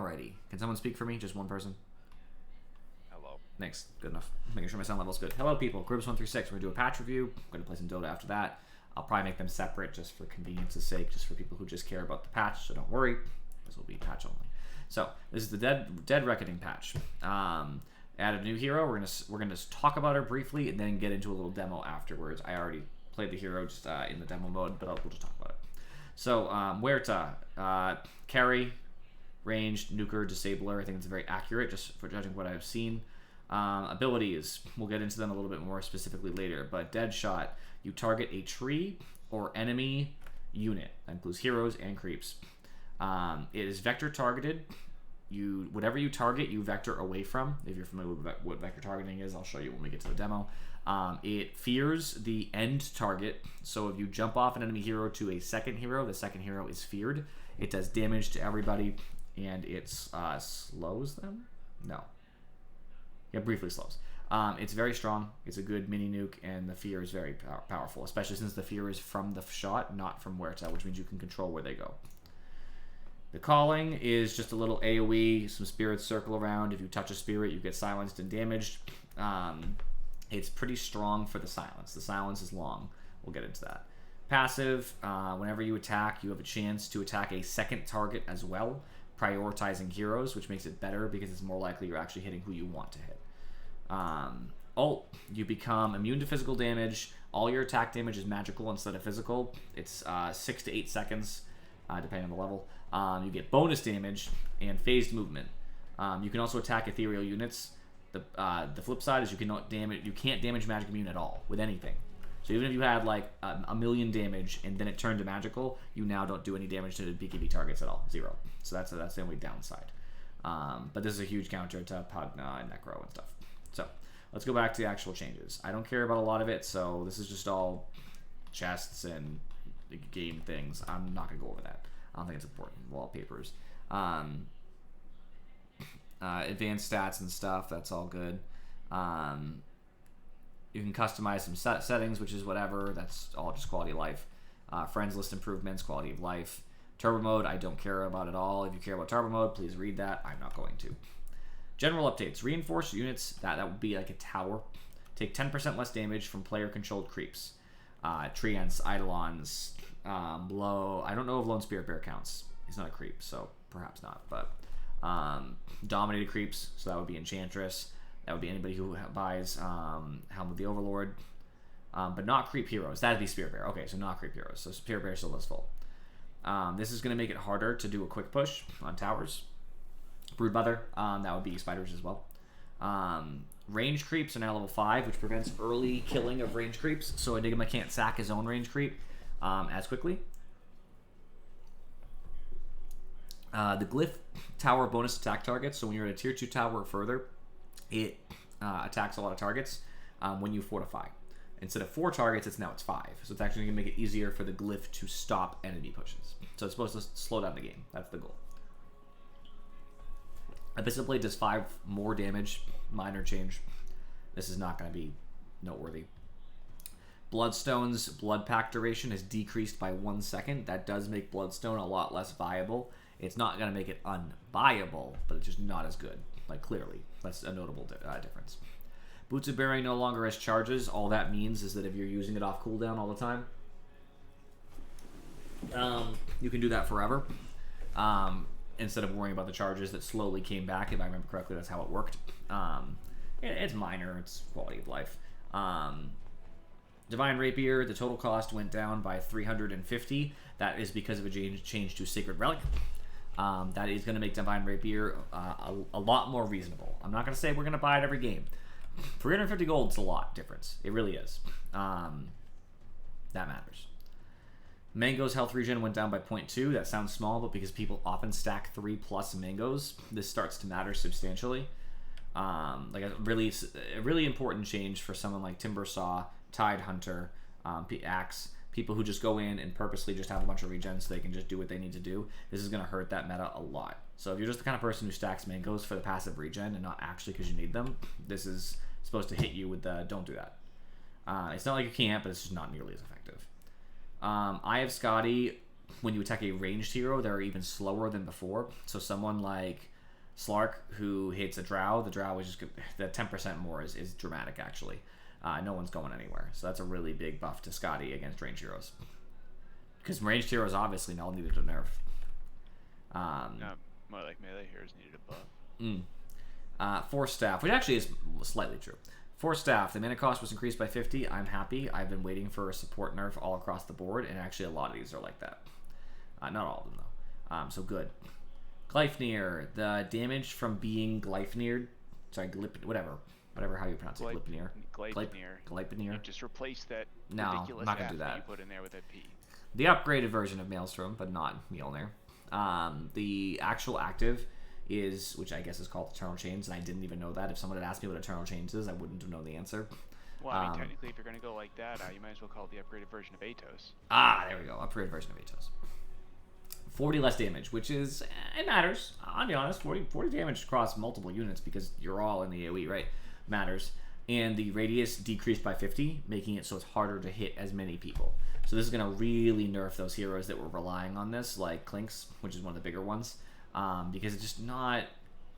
Alrighty. Can someone speak for me? Just one person? Hello. Thanks. Good enough. Making sure my sound level's good. Hello, people. Gribs136. We're going to do a patch review. I'm going to play some Dota after that. I'll probably make them separate just for convenience's sake, just for people who just care about the patch, so don't worry. This will be patch only. So, this is the Dead Reckoning patch. Added a new hero. We're gonna talk about her briefly and then get into a little demo afterwards. I already played the hero just in the demo mode, but we'll just talk about it. So, Huerta, carry, ranged, nuker, disabler. I think it's very accurate just for judging what I've seen. Abilities, we'll get into them a little bit more specifically later, but Deadshot, you target a tree or enemy unit. That includes heroes and creeps. It is vector targeted. Whatever you target, you vector away from. If you're familiar with what vector targeting is, I'll show you when we get to the demo. It fears the end target, so if you jump off an enemy hero to a second hero, the second hero is feared. It does damage to everybody, and it slows them? No. Yeah, briefly slows. It's very strong. It's a good mini nuke, and the fear is very powerful, especially since the fear is from the shot, not from Huerta, which means you can control where they go. The calling is just a little AoE, some spirits circle around. If you touch a spirit, you get silenced and damaged. It's pretty strong for the silence. The silence is long. We'll get into that. Passive, whenever you attack, you have a chance to attack a second target as well, prioritizing heroes, which makes it better because it's more likely you're actually hitting who you want to hit. Ult, you become immune to physical damage. All your attack damage is magical instead of physical. It's 6 to 8 seconds, depending on the level. You get bonus damage and phased movement. You can also attack ethereal units. The flip side is you can't damage magic immune at all with anything. So even if you had like a million damage and then it turned to magical, you now don't do any damage to the BKB targets at all. 0. So that's the only downside. But this is a huge counter to Pugna and Necro and stuff. So let's go back to the actual changes. I don't care about a lot of it, so this is just all chests and game things. I'm not going to go over that. I don't think it's important. Wallpapers. Advanced stats and stuff, that's all good. You can customize some settings, which is whatever. That's all just quality of life. Friends list improvements, quality of life. Turbo mode, I don't care about at all. If you care about turbo mode, please read that. I'm not going to. General updates. Reinforced units, that would be like a tower. Take 10% less damage from player-controlled creeps. Treants, Eidolons, Blow. I don't know if Lone Spirit Bear counts. He's not a creep, so perhaps not. But dominated creeps, so that would be Enchantress. That would be anybody who buys Helm of the Overlord. But not creep heroes. That'd be Spirit Bear. Okay, so not creep heroes. So Spirit Bear still does full. This is going to make it harder to do a quick push on towers. Broodmother, that would be spiders as well. Range creeps are now level 5, which prevents early killing of range creeps, so Enigma can't sack his own range creep as quickly. The Glyph tower bonus attack targets, so when you're at a tier 2 tower or further, it attacks a lot of targets when you fortify. Instead of 4 targets, it's 5. So it's actually going to make it easier for the Glyph to stop enemy pushes. So it's supposed to slow down the game. That's the goal. Abyssal Blade does 5 more damage. Minor change. This is not going to be noteworthy. Bloodstone's blood pack duration has decreased by 1 second. That does make Bloodstone a lot less viable. It's not going to make it unbuyable, but it's just not as good. Like, clearly. That's a notable difference. Boots of Bearing no longer has charges. All that means is that if you're using it off cooldown all the time, you can do that forever. Instead of worrying about the charges that slowly came back. If I remember correctly, that's how it worked. It's minor. It's quality of life. Divine Rapier, the total cost went down by 350. That is because of a change to Sacred Relic. That is going to make Divine Rapier a lot more reasonable. I'm not going to say we're going to buy it every game. 350 gold is a lot difference. It really is. That matters. Mango's health regen went down by 0.2. That sounds small, but because people often stack 3+ mangoes, this starts to matter substantially. Like a really important change for someone like Timbersaw, Tide Hunter, Axe, people who just go in and purposely just have a bunch of regen so they can just do what they need to do. This is going to hurt that meta a lot. So if you're just the kind of person who stacks mangoes for the passive regen and not actually because you need them, this is supposed to hit you with the don't do that. It's not like you can't, but it's just not nearly as effective. Eye of Skadi, when you attack a ranged hero, they're even slower than before. So someone like Slark, who hits a Drow. The Drow is just the 10% more is dramatic, actually. No one's going anywhere. So that's a really big buff to Scotty against ranged heroes. Because ranged heroes obviously all needed a nerf. More like melee heroes needed a buff. Force Staff, which actually is slightly true. Force Staff, the mana cost was increased by 50. I'm happy. I've been waiting for a support nerf all across the board, and actually a lot of these are like that. Not all of them, though. So good. Gleipnir, the damage from being Gleipnired, sorry, whatever how you pronounce it, Gleipnir. Gleipnir. You just replace that No, ridiculous I'm not gonna F do that that. you put in there with that P. The upgraded version of Maelstrom, but not Mjolnir. The actual active is, which I guess is called Eternal Chains, and I didn't even know that. If someone had asked me what Eternal Chains is, I wouldn't have known the answer. Well, I mean, technically, if you're going to go like that, you might as well call it the upgraded version of Atos. There we go. Upgraded version of Atos. 40 less damage, which is, it matters. I'll be honest, 40 damage across multiple units because you're all in the AoE, right? Matters. And the radius decreased by 50, making it so it's harder to hit as many people. So this is going to really nerf those heroes that were relying on this, like Clinks, which is one of the bigger ones, because it's just not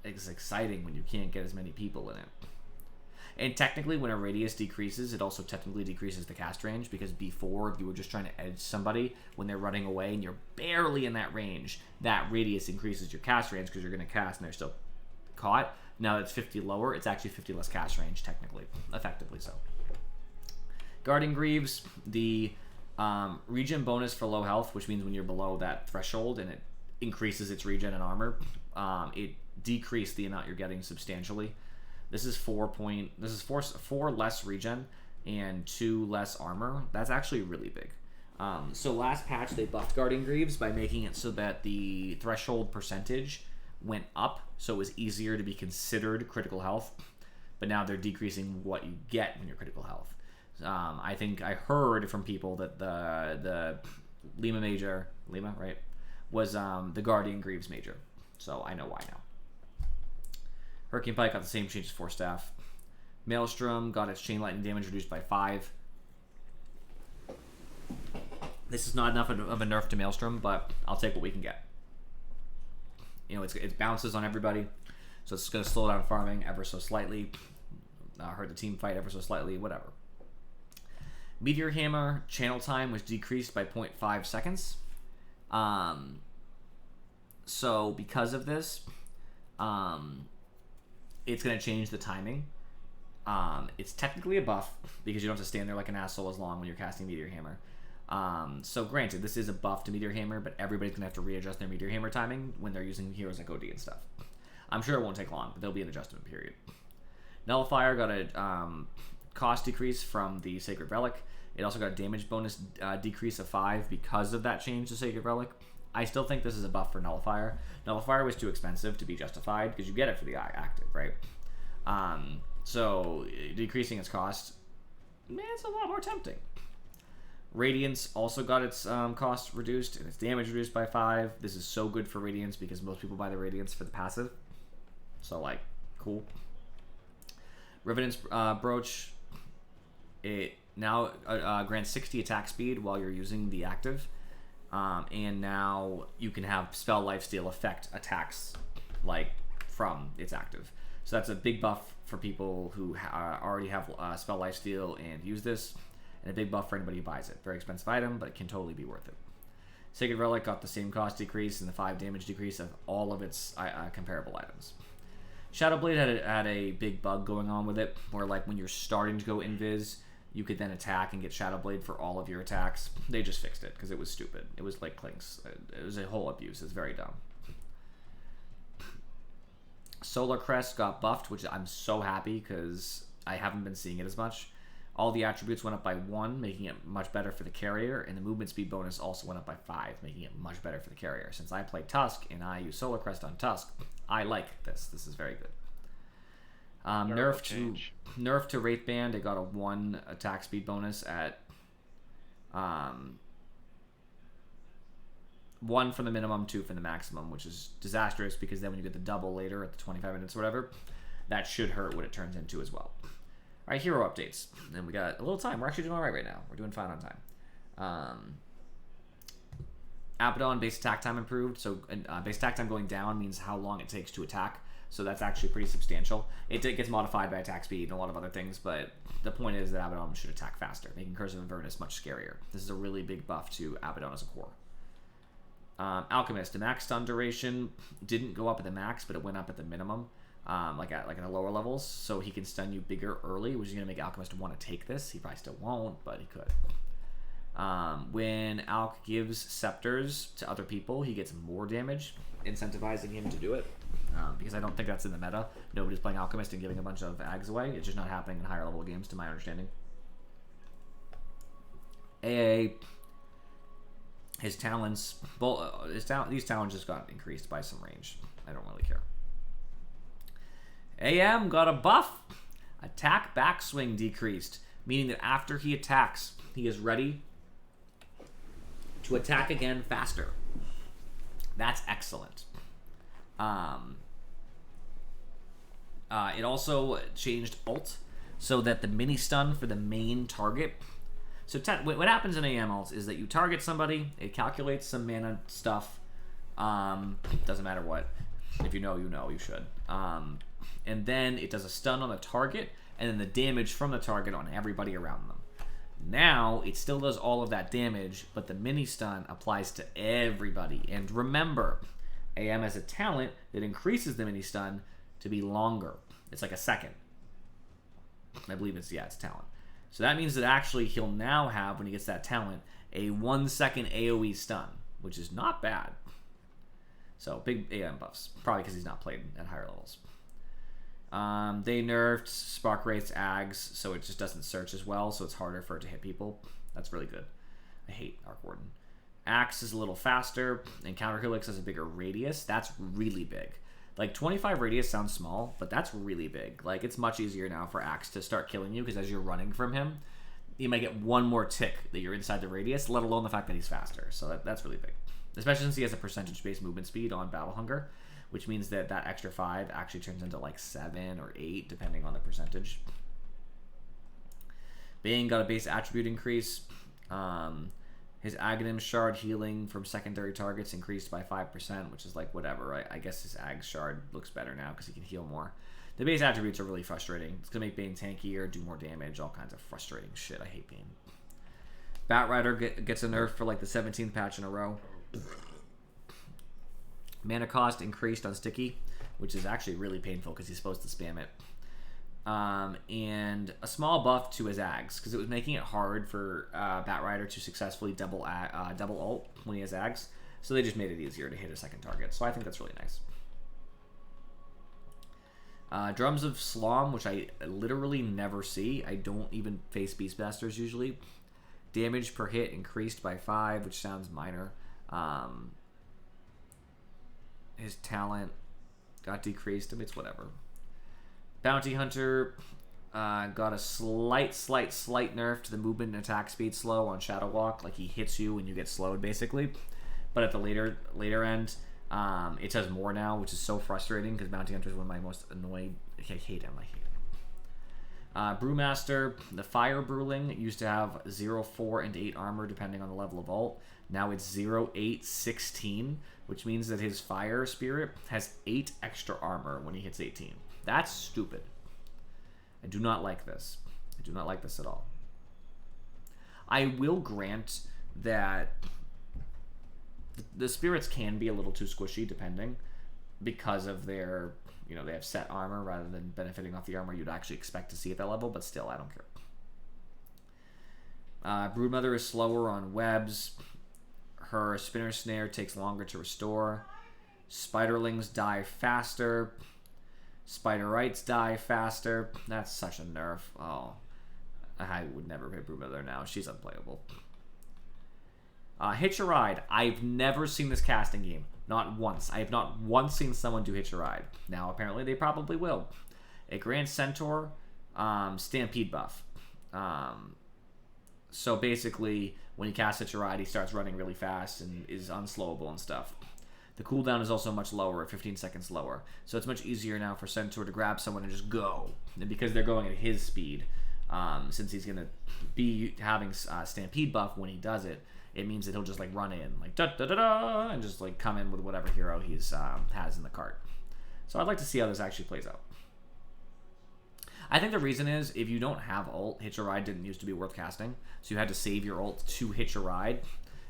as exciting when you can't get as many people in it. And technically, when a radius decreases, it also technically decreases the cast range, because before, if you were just trying to edge somebody when they're running away and you're barely in that range, that radius increases your cast range because you're going to cast and they're still caught. Now it's 50 lower, it's actually 50 less cast range, technically, effectively so. Guardian Greaves, the regen bonus for low health, which means when you're below that threshold and it increases its regen and armor, it decreased the amount you're getting substantially. This is 4 less regen and 2 less armor. That's actually really big. So last patch they buffed Guardian Greaves by making it so that the threshold percentage went up, so it was easier to be considered critical health. But now they're decreasing what you get when you're critical health. I think I heard from people that the Lima Major, right, was the Guardian Greaves Major. So I know why now. Hurricane Pike got the same change as Force Staff. Maelstrom got its Chain Lightning damage reduced by 5. This is not enough of a nerf to Maelstrom, but I'll take what we can get. You know, it bounces on everybody, so it's going to slow down farming ever so slightly. Hurt the team fight ever so slightly, whatever. Meteor Hammer channel time was decreased by 0.5 seconds. So because of this, it's going to change the timing. It's technically a buff because you don't have to stand there like an asshole as long when you're casting Meteor Hammer. So granted, this is a buff to Meteor Hammer, but everybody's going to have to readjust their Meteor Hammer timing when they're using heroes like OD and stuff. I'm sure it won't take long, but there'll be an adjustment period. Nullifier got a cost decrease from the Sacred Relic. It also got a damage bonus decrease of 5 because of that change to Sacred Relic. I still think this is a buff for Nullifier. Nullifier was too expensive to be justified because you get it for the active, right? So decreasing its cost, man, it's a lot more tempting. Radiance also got its cost reduced and its damage reduced by 5. This is so good for Radiance because most people buy the Radiance for the passive. So, like, cool. Revenant's Brooch, it now grants 60 attack speed while you're using the active. And now you can have Spell Lifesteal affect attacks, like, from its active. So that's a big buff for people who already have Spell Lifesteal and use this. And a big buff for anybody who buys it. Very expensive item, but it can totally be worth it. Sacred Relic got the same cost decrease and the 5 damage decrease of all of its comparable items. Shadowblade had a big bug going on with it, where like when you're starting to go invis, you could then attack and get Shadowblade for all of your attacks. They just fixed it because it was stupid. It was like Clinks. It was a whole abuse. It's very dumb. Solar Crest got buffed, which I'm so happy because I haven't been seeing it as much. All the attributes went up by 1, making it much better for the carrier, and the movement speed bonus also went up by 5, making it much better for the carrier. Since I play Tusk and I use Solar Crest on Tusk, I like this. This is very good. Nerf to Wraithband. It got a 1 attack speed bonus at 1 for the minimum, 2 for the maximum, which is disastrous because then when you get the double later at the 25 minutes or whatever, that should hurt what it turns into as well. All right, hero updates. And we got a little time. We're actually doing all right now. We're doing fine on time. Abaddon base attack time improved. So base attack time going down means how long it takes to attack. So that's actually pretty substantial. It gets modified by attack speed and a lot of other things, but the point is that Abaddon should attack faster, making Curse of Avernus much scarier. This is a really big buff to Abaddon as a core. Alchemist, the max stun duration didn't go up at the max, but it went up at the minimum, like in the lower levels, so he can stun you bigger early, which is going to make Alchemist want to take this. He probably still won't, but he could. When Alch gives scepters to other people, he gets more damage, incentivizing him to do it. Because I don't think that's in the meta. Nobody's playing Alchemist and giving a bunch of Ags away. It's just not happening in higher level games, to my understanding. AA, his talents, these talents just got increased by some range. I don't really care. AM got a buff. Attack backswing decreased, meaning that after he attacks, he is ready to attack again faster. That's excellent. It also changed ult so that the mini stun for the main target. So what happens in AM ults is that you target somebody, it calculates some mana stuff. Doesn't matter what. If you know, you know. You should. And then it does a stun on the target, and then the damage from the target on everybody around them. Now it still does all of that damage, but the mini stun applies to everybody. And remember, AM has a talent that increases the mini stun to be longer. It's like a second. I believe it's talent. So that means that actually he'll now have, when he gets that talent, a 1 second AoE stun, which is not bad. So big AM buffs, probably because he's not played at higher levels. They nerfed Spark Wraith's Ags, so it just doesn't search as well, so it's harder for it to hit people. That's really good. I hate Arc Warden. Axe is a little faster, and Counter Helix has a bigger radius. That's really big. Like, 25 radius sounds small, but that's really big. Like, it's much easier now for Axe to start killing you, because as you're running from him, you might get one more tick that you're inside the radius, let alone the fact that he's faster. So that's really big. Especially since he has a percentage-based movement speed on Battle Hunger, which means that that extra 5 actually turns into like 7 or 8, depending on the percentage. Bane got a base attribute increase. His Aghanim Shard healing from secondary targets increased by 5%, which is like whatever. I guess his Ag Shard looks better now because he can heal more. The base attributes are really frustrating. It's going to make Bane tankier, do more damage, all kinds of frustrating shit. I hate Bane. Batrider gets a nerf for like the 17th patch in a row. Mana cost increased on Sticky, which is actually really painful because he's supposed to spam it. And a small buff to his Ags, because it was making it hard for Batrider to successfully double ult when he has Ags. So they just made it easier to hit a second target. So I think that's really nice. Drums of Slom, which I literally never see. I don't even face Beastmasters usually. Damage per hit increased by 5, which sounds minor. His talent got decreased. I mean, it's whatever. Bounty Hunter got a slight nerf to the movement and attack speed slow on Shadow Walk. Like, he hits you and you get slowed, basically. But at the later end, it does more now, which is so frustrating because Bounty Hunter is one of my most annoyed. I hate him. Brewmaster, the Fire Brewling, used to have 0, 4, and 8 armor depending on the level of ult. Now it's 0, 8, 16, which means that his Fire Spirit has 8 extra armor when he hits 18. That's stupid. I do not like this. I do not like this at all. I will grant that the spirits can be a little too squishy, depending, because of their, they have set armor rather than benefiting off the armor you'd actually expect to see at that level, but still, I don't care. Broodmother is slower on webs. Her Spinner Snare takes longer to restore. Spiderlings die faster. Spiderites die faster. That's such a nerf. Oh, I would never pick Broodmother now. She's unplayable. Hitch a Ride. I've never seen this casting game. Not once. I have not once seen someone do Hitch a Ride. Now, apparently, they probably will. A Grand Centaur Stampede buff. So basically, when he casts Hitch a Ride, he starts running really fast and is unslowable and stuff. The cooldown is also much lower, 15 seconds lower. So it's much easier now for Centaur to grab someone and just go. And because they're going at his speed, since he's going to be having Stampede buff when he does it, it means that he'll just like run in like da da da da and just like come in with whatever hero he's has in the cart. So I'd like to see how this actually plays out. I think the reason is if you don't have ult, Hitch a Ride didn't used to be worth casting, so you had to save your ult to Hitch a Ride,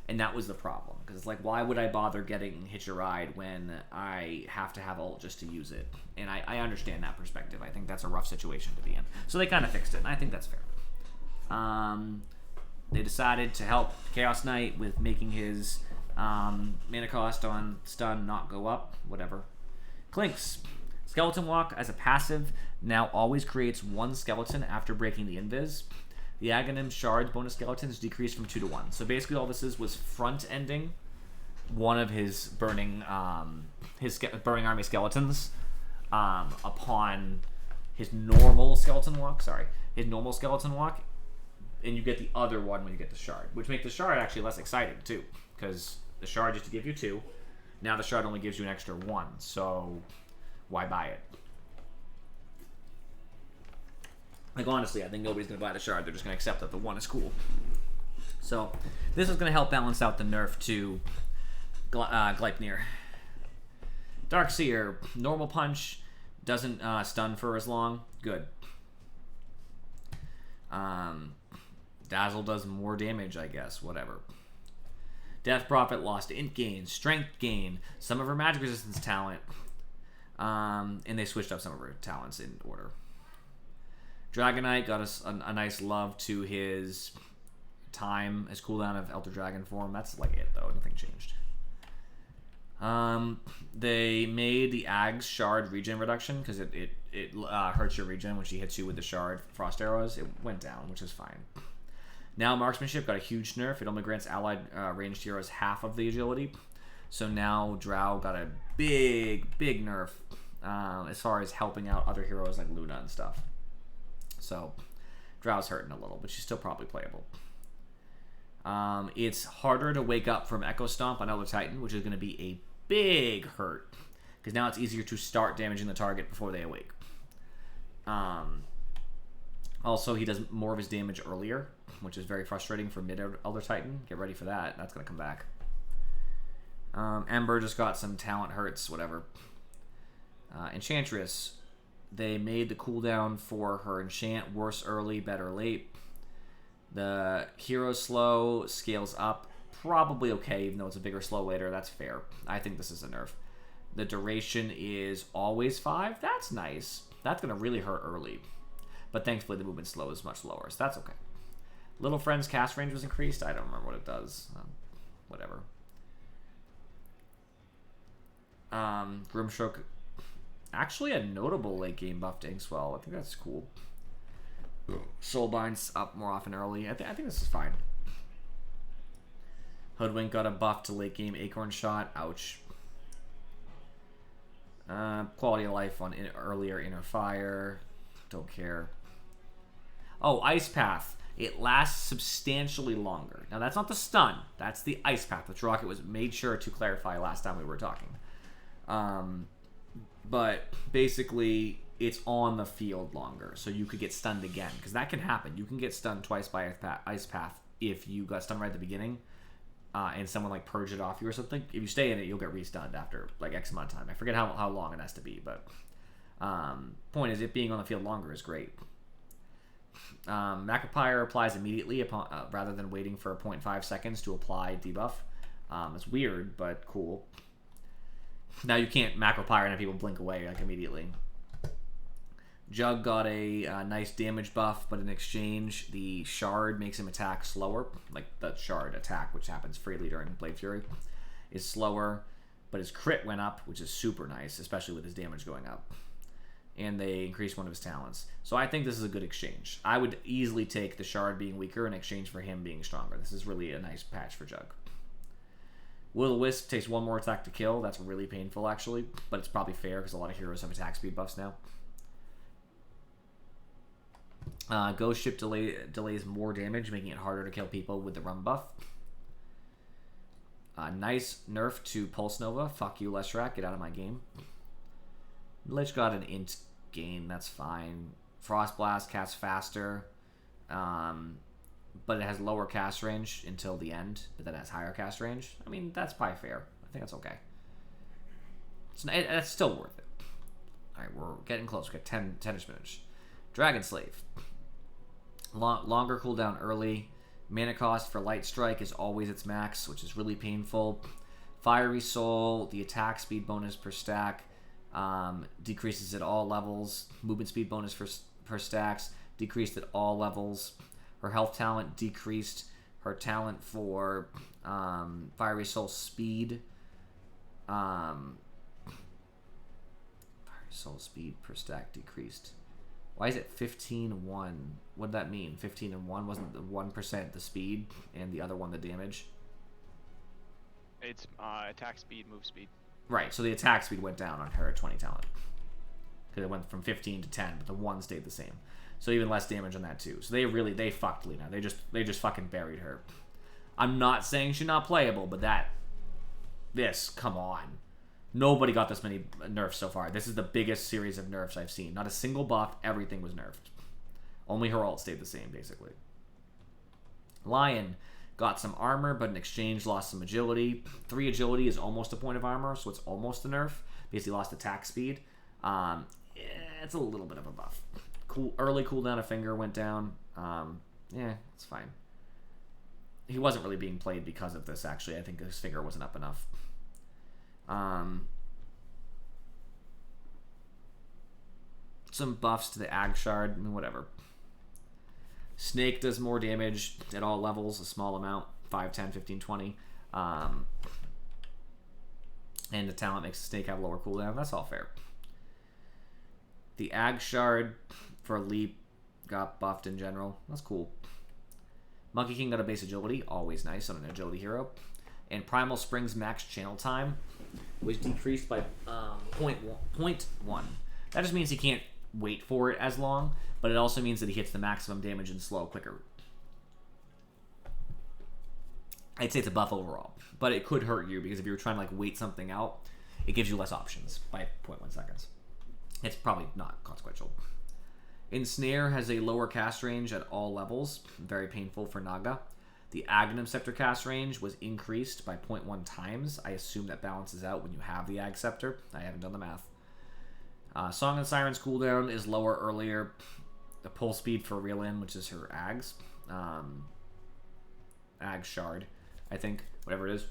and that was the problem. Because it's like, why would I bother getting Hitch a Ride when I have to have ult just to use it? And I understand that perspective. I think that's a rough situation to be in. So they kind of fixed it, and I think that's fair. They decided to help Chaos Knight with making his mana cost on stun not go up. Whatever. Clinks. Skeleton Walk as a passive now always creates one skeleton after breaking the invis. The Aghanim Shards bonus skeletons decreased from 2 to 1. So basically all this was front-ending one of his burning army skeletons upon his normal skeleton walk. And you get the other one when you get the shard, which makes the shard actually less exciting too, because the shard used to give you 2. Now the shard only gives you an extra 1, so why buy it? Like, honestly, I think nobody's going to buy the shard. They're just going to accept that the 1 is cool. So this is going to help balance out the nerf to Gleipnir. Darkseer, normal punch, doesn't stun for as long. Good. Dazzle does more damage, I guess. Whatever. Death Prophet lost int gain, strength gain, some of her magic resistance talent, and they switched up some of her talents in order. Dragonite got a nice love to his time, his cooldown of Elder Dragon form. That's like it, though. Nothing changed. They made the Ag's shard regen reduction because it hurts your regen when she hits you with the shard frost arrows. It went down, which is fine. Now Marksmanship got a huge nerf. It only grants allied ranged heroes half of the agility. So now Drow got a big nerf as far as helping out other heroes like Luna and stuff. So Drow's hurting a little, but she's still probably playable. It's harder to wake up from Echo Stomp on Elder Titan, which is going to be a big hurt, because now it's easier to start damaging the target before they awake. Also, he does more of his damage earlier, which is very frustrating for mid Elder Titan. Get ready for that. That's going to come back. Ember just got some talent hurts, whatever. Enchantress. They made the cooldown for her enchant worse early, better late. The hero slow scales up. Probably okay, even though it's a bigger slow later. That's fair. I think this is a nerf. The duration is always 5. That's nice. That's going to really hurt early. But thankfully the movement slow is much lower, so that's okay. Little Friend's cast range was increased. I don't remember what it does. Whatever. Grimstroke. Actually a notable late game buff to Inkswell. I think that's cool. Soulbind's up more often early. I think this is fine. Hoodwink got a buff to late game Acorn Shot. Ouch. Quality of life on earlier Inner Fire. Don't care. Oh, Ice Path. It lasts substantially longer. Now that's not the stun. That's the Ice Path, which Rocket was made sure to clarify last time we were talking. But basically, it's on the field longer, so you could get stunned again, because that can happen. You can get stunned twice by Ice Path if you got stunned right at the beginning, and someone like purged it off you or something. If you stay in it, you'll get restunned after like X amount of time. I forget how long it has to be, but point is, it being on the field longer is great. Macropyre applies immediately upon, rather than waiting for 0.5 seconds to apply debuff. It's weird, but cool. Now you can't Macropyre and have people blink away like immediately. Jug got a nice damage buff, but in exchange, the shard makes him attack slower. Like the shard attack, which happens freely during Blade Fury, is slower, but his crit went up, which is super nice, especially with his damage going up. And they increased one of his talents. So I think this is a good exchange. I would easily take the shard being weaker in exchange for him being stronger. This is really a nice patch for Jug. Will-O-Wisp takes 1 more attack to kill. That's really painful, actually, but it's probably fair because a lot of heroes have attack speed buffs now. Ghost Ship delays more damage, making it harder to kill people with the run buff. Nice nerf to Pulse Nova. Fuck you, Leshrac. Get out of my game. Lich got an int gain. That's fine. Frost Blast casts faster. but it has lower cast range until the end, but then it has higher cast range. I mean, that's probably fair. I think that's okay. That's still worth it. Alright, we're getting close. We got 10-ish minutes. Dragon Slave. Longer cooldown early. Mana cost for Light Strike is always its max, which is really painful. Fiery Soul, the attack speed bonus per stack, decreases at all levels. Movement speed bonus per stacks, decreased at all levels. Her health talent decreased. Her talent for Fiery Soul speed. Fiery Soul speed per stack decreased. Why is it 15-1? What did that mean? 15 and 1? Wasn't the 1% the speed and the other one the damage? It's attack speed, move speed. Right, so the attack speed went down on her 20 talent. Because it went from 15 to 10, but the 1 stayed the same. So even less damage on that too. So they fucked Lina. They just fucking buried her. I'm not saying she's not playable, but come on. Nobody got this many nerfs so far. This is the biggest series of nerfs I've seen. Not a single buff, everything was nerfed. Only her ult stayed the same, basically. Lion got some armor, but in exchange lost some agility. 3 agility is almost a point of armor, so it's almost a nerf. Basically lost attack speed. It's a little bit of a buff. Early cooldown of Finger went down. It's fine. He wasn't really being played because of this, actually. I think his Finger wasn't up enough. Some buffs to the Ag Shard. I mean, whatever. Snake does more damage at all levels, a small amount. 5, 10, 15, 20. And the talent makes the Snake have lower cooldown. That's all fair. The Ag Shard for Leap got buffed in general. That's cool. Monkey King got a base agility. Always nice on an agility hero. And Primal Spring's max channel time was decreased by 0.1. That just means he can't wait for it as long, but it also means that he hits the maximum damage and slow quicker. I'd say it's a buff overall, but it could hurt you because if you're trying to wait something out, it gives you less options by 0.1 seconds. It's probably not consequential. Ensnare has a lower cast range at all levels, very painful for Naga. The Aghanim Scepter cast range was increased by 0.1 times. I assume that balances out when you have the Ag Scepter. I haven't done the math. Song and Siren's cooldown is lower earlier. The pull speed for Reelin, which is her Ags. Ag Shard, I think. Whatever it is.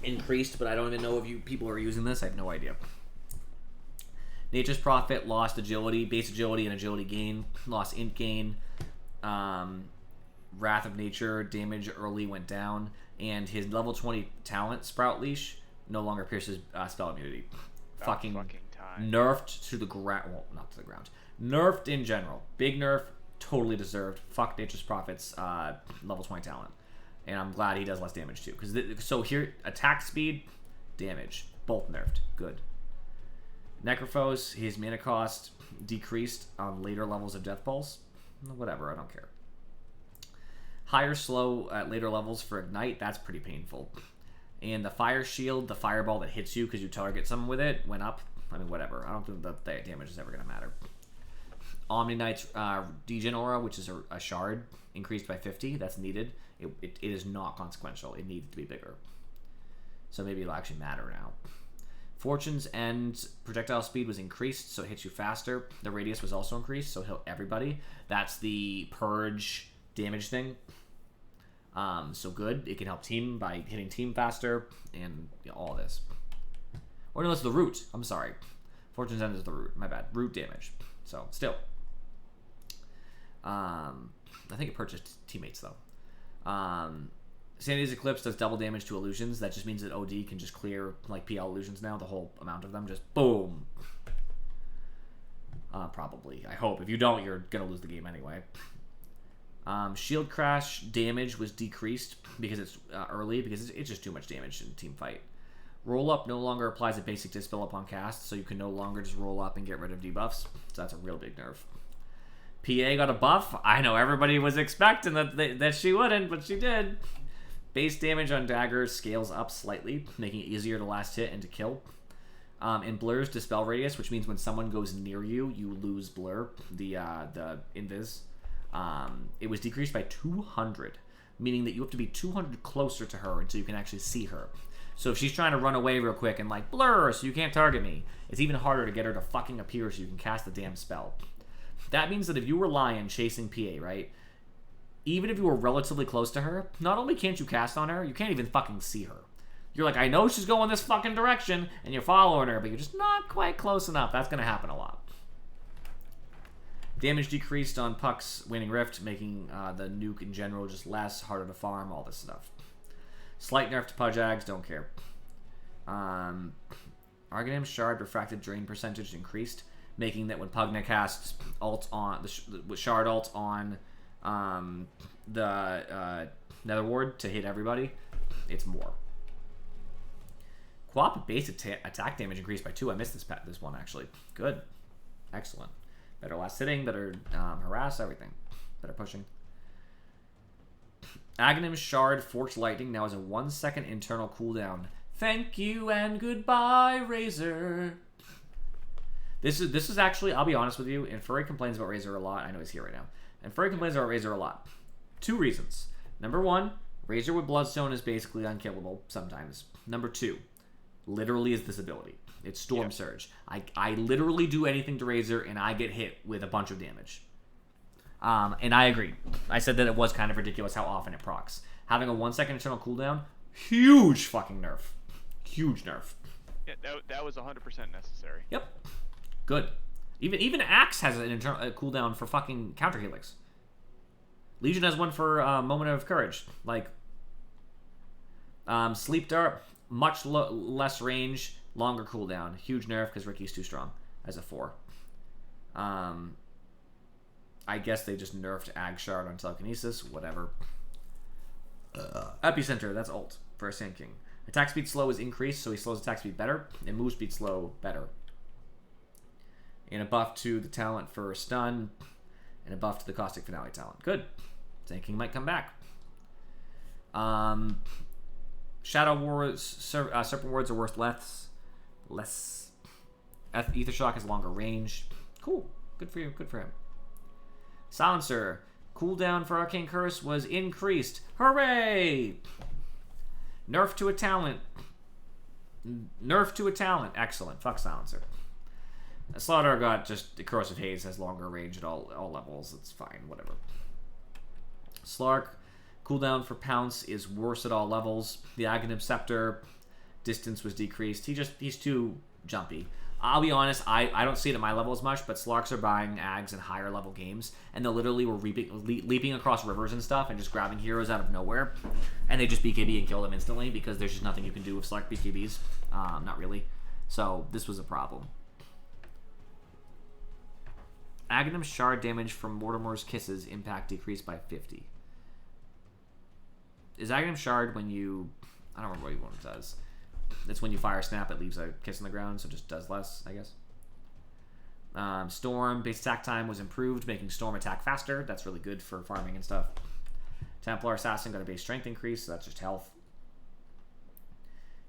Increased, but I don't even know if people are using this. I have no idea. Nature's Prophet lost agility, base agility, and agility gain. Lost int gain. Wrath of Nature damage early went down, and his level 20 talent Sprout Leash no longer pierces spell immunity. Fucking time. Nerfed to the ground. Well, not to the ground. Nerfed in general. Big nerf, totally deserved. Fuck Nature's Prophet's level 20 talent, and I'm glad he does less damage too. So here, attack speed, damage, both nerfed. Good. Necrophos, his mana cost decreased on later levels of Death Pulse. Whatever, I don't care. Higher slow at later levels for Ignite, that's pretty painful. And the Fire Shield, the fireball that hits you because you target someone with it, went up. I mean, whatever. I don't think that damage is ever going to matter. Omni Knight's Degen Aura, which is a shard, increased by 50. That's needed. It is not consequential. It needs to be bigger. So maybe it'll actually matter now. Fortune's End projectile speed was increased, so it hits you faster. The radius was also increased, so he'll everybody. That's the purge damage thing. So good. It can help team by hitting team faster and all this. Or no, it's the root. I'm sorry. Fortune's End is the root. My bad. Root damage. So still. I think it purchased teammates though. Sanity's Eclipse does double damage to illusions. That just means that OD can just clear PL illusions now. The whole amount of them. Just boom. Probably. I hope. If you don't, you're going to lose the game anyway. Shield Crash damage was decreased because it's early, because it's just too much damage in team fight. Roll Up no longer applies a basic dispel upon cast, so you can no longer just roll up and get rid of debuffs. So that's a real big nerf. PA got a buff. I know everybody was expecting that she wouldn't, but she did. Base damage on daggers scales up slightly, making it easier to last hit and to kill. And Blur's Dispel Radius, which means when someone goes near you, you lose Blur, the invis. It was decreased by 200, meaning that you have to be 200 closer to her until you can actually see her. So if she's trying to run away real quick and like blur so you can't target me, it's even harder to get her to fucking appear so you can cast the damn spell. That means that if you were Lion chasing PA, right, even if you were relatively close to her, not only can't you cast on her, you can't even fucking see her. You're like, I know she's going this fucking direction, and you're following her, but you're just not quite close enough. That's going to happen a lot. Damage decreased on Puck's Waning Rift, making the nuke in general just less, harder to farm, all this stuff. Slight nerf to Pudgeags, don't care. Arcanim's Shard refracted drain percentage increased, making that when Pugna casts ult on the Shard ult on the Nether Ward to hit everybody, it's more. Quap base attack damage increased by 2. I missed this one actually. Good, excellent. Better last hitting, better harass, everything. Better pushing. Aghanim's Shard Forked Lightning now has a 1 second internal cooldown. Thank you and goodbye, Razor. This is actually, I'll be honest with you, and Furry complains about Razor a lot. I know he's here right now. And Furry complains about Razor a lot. 2 reasons. Number 1, Razor with Bloodstone is basically unkillable sometimes. Number 2, literally is this ability. It's Storm Surge. I literally do anything to Razor and I get hit with a bunch of damage. And I agree. I said that it was kind of ridiculous how often it procs. Having a 1 second internal cooldown, huge fucking nerf. Huge nerf. Yeah, that was 100% necessary. Yep. Good. Even Axe has an internal cooldown for fucking counter helix. Legion has one for Moment of Courage. Like, Sleep Dart, much less range, longer cooldown. Huge nerf because Ricky's too strong as a 4. I guess they just nerfed Ag Shard on Telekinesis. Whatever. Epicenter, that's ult for a Sand King. Attack speed slow is increased, so he slows attack speed better, and move speed slow better. And a buff to the talent for stun, and a buff to the Caustic Finale talent. Good. Sand King might come back. Shadow Wars, Serpent Wards are worth less. Ether Shock has longer range. Cool. Good for you. Good for him. Silencer. Cooldown for Arcane Curse was increased. Hooray! Nerf to a talent. Nerf to a talent. Excellent. Fuck Silencer. Slaughter got just Corrosive Haze has longer range at all levels. It's fine. Whatever. Slark. Cooldown for Pounce is worse at all levels. The Aghanim Scepter. Distance was decreased. He's too jumpy. I'll be honest, I don't see it at my level as much, but Slarks are buying Ags in higher level games, and they literally were leaping across rivers and stuff and just grabbing heroes out of nowhere, and they just BKB and kill them instantly because there's just nothing you can do with Slark BKBs. Not really. So this was a problem. Aghanim's Shard damage from Mortimer's Kisses impact decreased by 50. Is Aghanim's Shard when you... I don't remember what it does. It's when you fire snap, it leaves a kiss on the ground, so it just does less, I guess. Storm, base attack time was improved, making Storm attack faster. That's really good for farming and stuff. Templar Assassin got a base strength increase, so that's just health.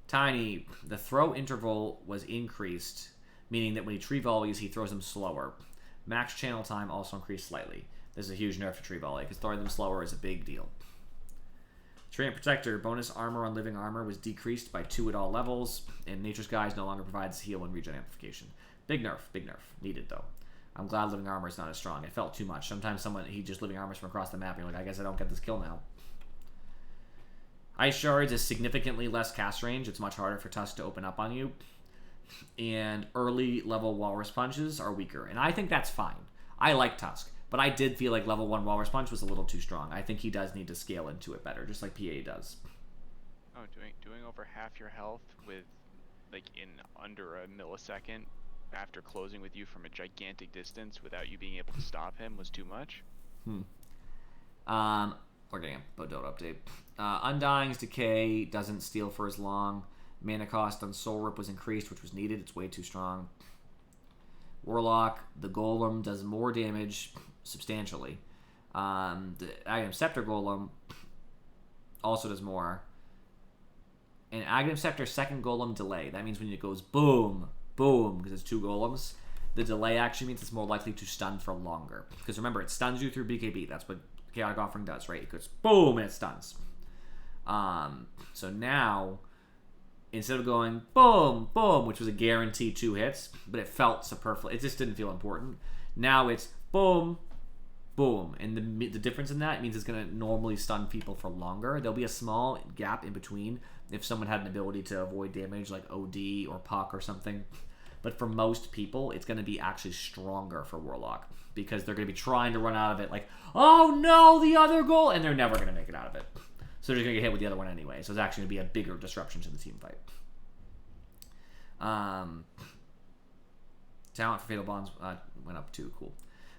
Tiny, the throw interval was increased, meaning that when he tree volleys, he throws them slower. Max channel time also increased slightly. This is a huge nerf to tree volley, because throwing them slower is a big deal. Treant Protector, bonus armor on living armor was decreased by 2 at all levels, and Nature's Guise no longer provides heal and regen amplification. Big nerf. Needed, though. I'm glad living armor is not as strong. It felt too much. Sometimes he just living armors from across the map, and you're like, I guess I don't get this kill now. Ice Shards is significantly less cast range. It's much harder for Tusk to open up on you. And early level Walrus Punches are weaker, and I think that's fine. I like Tusk. But I did feel like level 1 Walrus Punch was a little too strong. I think he does need to scale into it better, just like PA does. Oh, doing over half your health with, like, in under a millisecond after closing with you from a gigantic distance without you being able to stop him was too much. We're getting a Bodota update. Undying's Decay doesn't steal for as long. Mana cost on Soul Rip was increased, which was needed. It's way too strong. Warlock, the Golem does more damage substantially. The Aghanim Scepter Golem also does more. And Aghanim Scepter second Golem delay. That means when it goes boom, boom, because it's 2 golems, The delay actually means it's more likely to stun for longer. Because remember, it stuns you through BKB. That's what Chaotic Offering does, right? It goes boom and it stuns. So now, instead of going boom, boom, which was a guaranteed 2 hits, but it felt superfluous, it just didn't feel important. Now it's boom, boom. And the difference in that means it's going to normally stun people for longer. There'll be a small gap in between if someone had an ability to avoid damage like OD or Puck or something. But for most people, it's going to be actually stronger for Warlock because they're going to be trying to run out of it like, oh no, the other goal, and they're never going to make it out of it. So they're just going to get hit with the other one anyway. So it's actually going to be a bigger disruption to the team fight. Talent for Fatal Bonds went up too. Cool.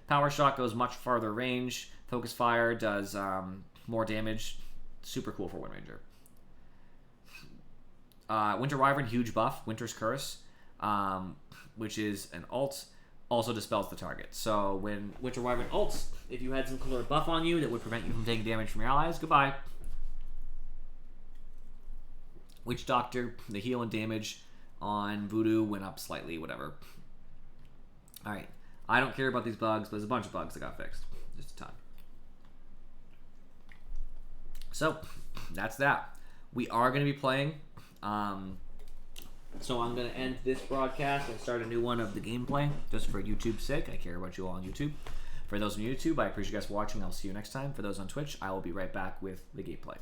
Power Shot goes much farther range. Focus Fire does more damage. Super cool for Wind Ranger. Winter Wyvern, huge buff. Winter's Curse, which is an ult, also dispels the target. So when Winter Wyvern ults, if you had some sort of buff on you that would prevent you from taking damage from your allies, goodbye. Witch Doctor, the heal and damage on Voodoo went up slightly, whatever. Alright. I don't care about these bugs, but there's a bunch of bugs that got fixed. Just a ton. So, that's that. We are going to be playing. So I'm going to end this broadcast and start a new one of the gameplay, just for YouTube's sake. I care about you all on YouTube. For those on YouTube, I appreciate you guys watching. I'll see you next time. For those on Twitch, I will be right back with the gameplay.